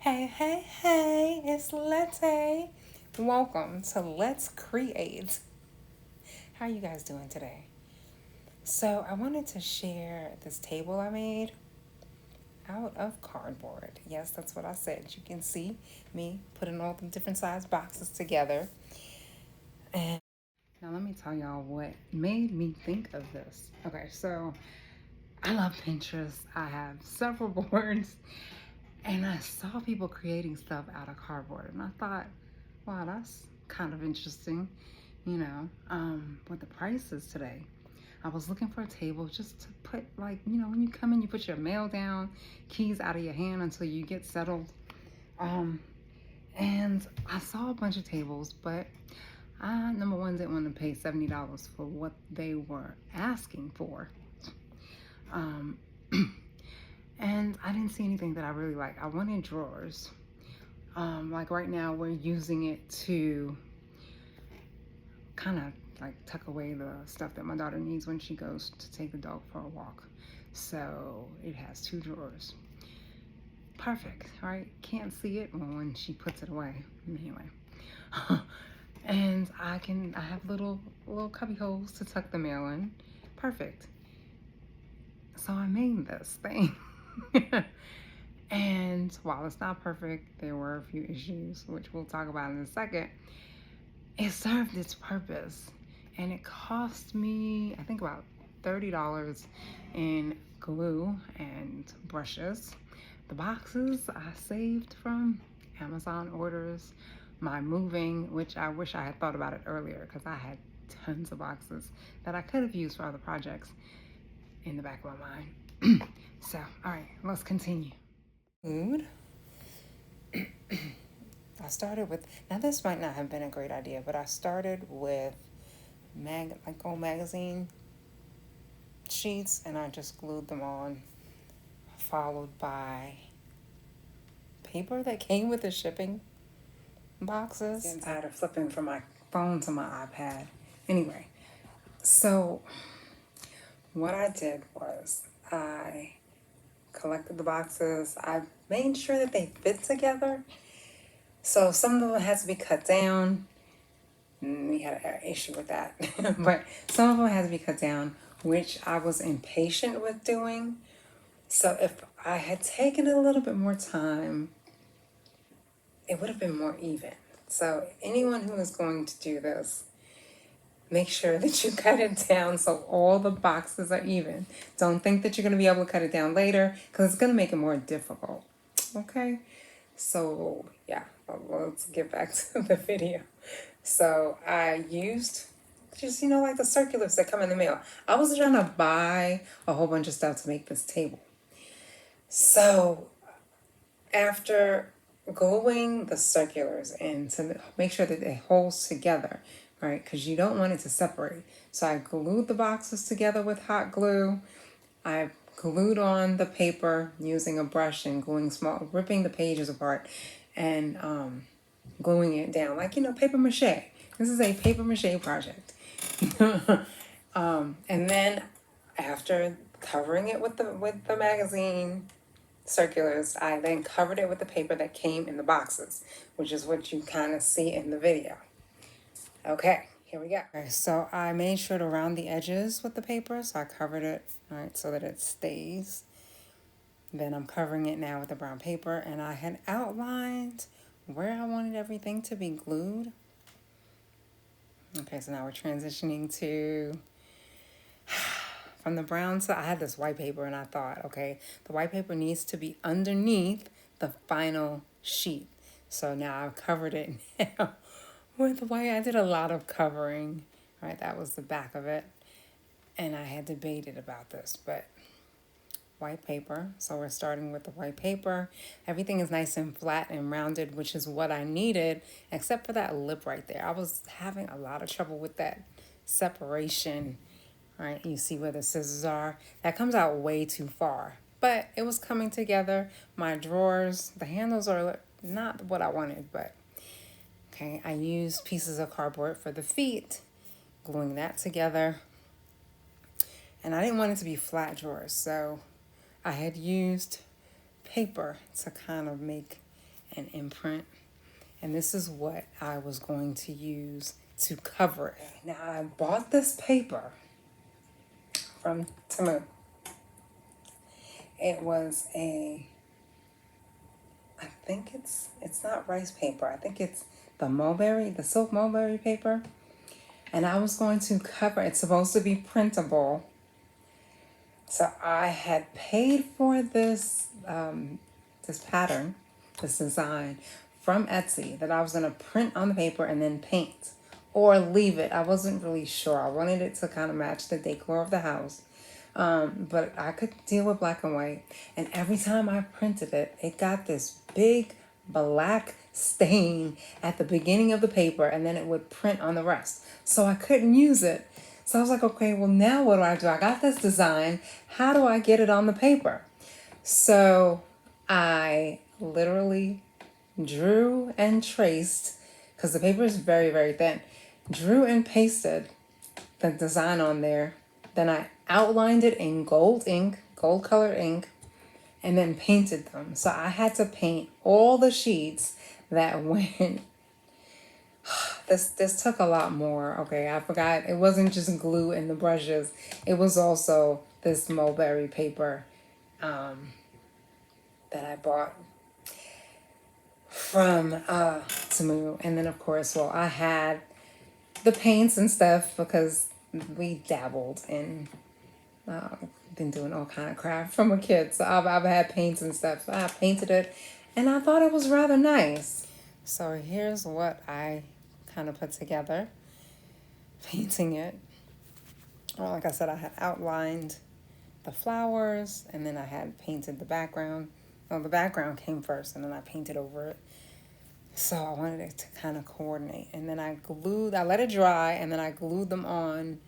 Hey, hey, hey, it's Lette. Welcome to Let's Create. How are you guys doing today? So, I wanted to share this table I made out of cardboard. Yes, that's what I said. You can see me putting all the different size boxes together. And now, let me tell y'all what made me think of this. Okay, so I love Pinterest. I have several boards. And I saw people creating stuff out of cardboard, and I thought, wow, that's kind of interesting, with the prices today. I was looking for a table just to put, like, when you come in, you put your mail down, keys out of your hand until you get settled. Um, and I saw a bunch of tables, but I, number one, didn't want to pay $70 for what they were asking for. Um, and I didn't see anything that I really like. I wanted drawers. Like right now, we're using it to kind of like tuck away the stuff that my daughter needs when she goes to take the dog for a walk. So it has two drawers. Perfect, right? Can't see it when she puts it away. Anyway, and I have little cubby holes to tuck the mail in. Perfect. So I made this thing. And while it's not perfect, there were a few issues, which we'll talk about in a second. It served its purpose, and it cost me, I think, about $30 in glue and brushes. The boxes I saved from Amazon orders, my moving, which I wish I had thought about it earlier because I had tons of boxes that I could have used for other projects in the back of my mind. So, all right, let's continue. Food. I started with, now this might not have been a great idea, but I started with like old magazine sheets, and I just glued them on, followed by paper that came with the shipping boxes. Getting tired of flipping from my phone to my iPad. Anyway, so what I did was I collected the boxes. I made sure that they fit together. So some of them had to be cut down. We had an issue with that. But some of them had to be cut down, which I was impatient with doing. So if I had taken a little bit more time, it would have been more even. So anyone who is going to do this, make sure that you cut it down so all the boxes are even. Don't think that you're going to be able to cut it down later because it's going to make it more difficult. Okay? So yeah, let's get back to the video. So I used just, like the circulars that come in the mail. I was trying to buy a whole bunch of stuff to make this table. So after gluing the circulars in to make sure that it holds together, right? Because you don't want it to separate. So I glued the boxes together with hot glue. I glued on the paper using a brush and ripping the pages apart and gluing it down like, paper mache. This is a paper mache project. And then after covering it with the magazine circulars, I then covered it with the paper that came in the boxes, which is what you kind of see in the video. Okay, here we go. Okay, so I made sure to round the edges with the paper, so I covered it, right, so that it stays. Then I'm covering it now with the brown paper, and I had outlined where I wanted everything to be glued. Okay, so now we're transitioning to from the brown side. I had this white paper, and I thought, okay, the white paper needs to be underneath the final sheet. So now I've covered it now with the white. I did a lot of covering, right? That was the back of it. And I had debated about this, but white paper. So we're starting with the white paper. Everything is nice and flat and rounded, which is what I needed, except for that lip right there. I was having a lot of trouble with that separation. Right, you see where the scissors are? That comes out way too far. But it was coming together. My drawers, the handles are not what I wanted, but okay. I used pieces of cardboard for the feet, gluing that together. And I didn't want it to be flat drawers, so I had used paper to kind of make and imprint. And this is what I was going to use to cover it. Now I bought this paper from Temu. It was I think it's not rice paper. I think it's the silk mulberry paper. And I was going to cover, it's supposed to be printable. So I had paid for this pattern, this design from Etsy that I was going to print on the paper and then paint or leave it. I wasn't really sure. I wanted it to kind of match the decor of the house. But I could deal with black and white. And every time I printed it, it got this big black stain at the beginning of the paper, and then it would print on the rest. So I couldn't use it. So I was like, okay, well, now what do? I got this design. How do I get it on the paper? So I literally drew and traced, because the paper is very, very thin, drew and pasted the design on there. Then I outlined it in gold colored ink, and then painted them. So I had to paint all the sheets that went. This took a lot more. Okay, I forgot. It wasn't just glue and the brushes. It was also this mulberry paper that I bought from Temu. And then of course, well, I had the paints and stuff because we dabbled in been doing all kind of craft from a kid. So I've had paints and stuff. So I painted it and I thought it was rather nice. So here's what I kind of put together painting it. Well, like I said, I had outlined the flowers and then I had painted the background. Well, the background came first and then I painted over it. So I wanted it to kind of coordinate. And then I let it dry and then I glued them on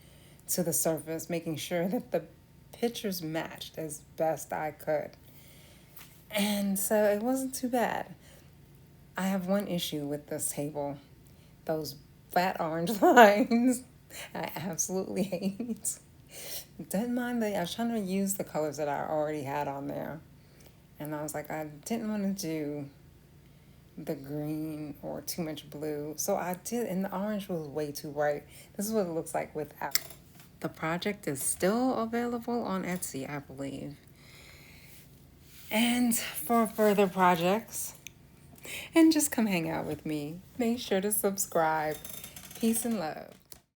to the surface, making sure that the pictures matched as best I could. And so it wasn't too bad. I have one issue with this table. Those fat orange lines, I absolutely hate. Didn't mind I was trying to use the colors that I already had on there. And I was like, I didn't want to do the green or too much blue. So I did, and the orange was way too bright. This is what it looks like without. The project is still available on Etsy, I believe. And for further projects, and just come hang out with me. Make sure to subscribe. Peace and love.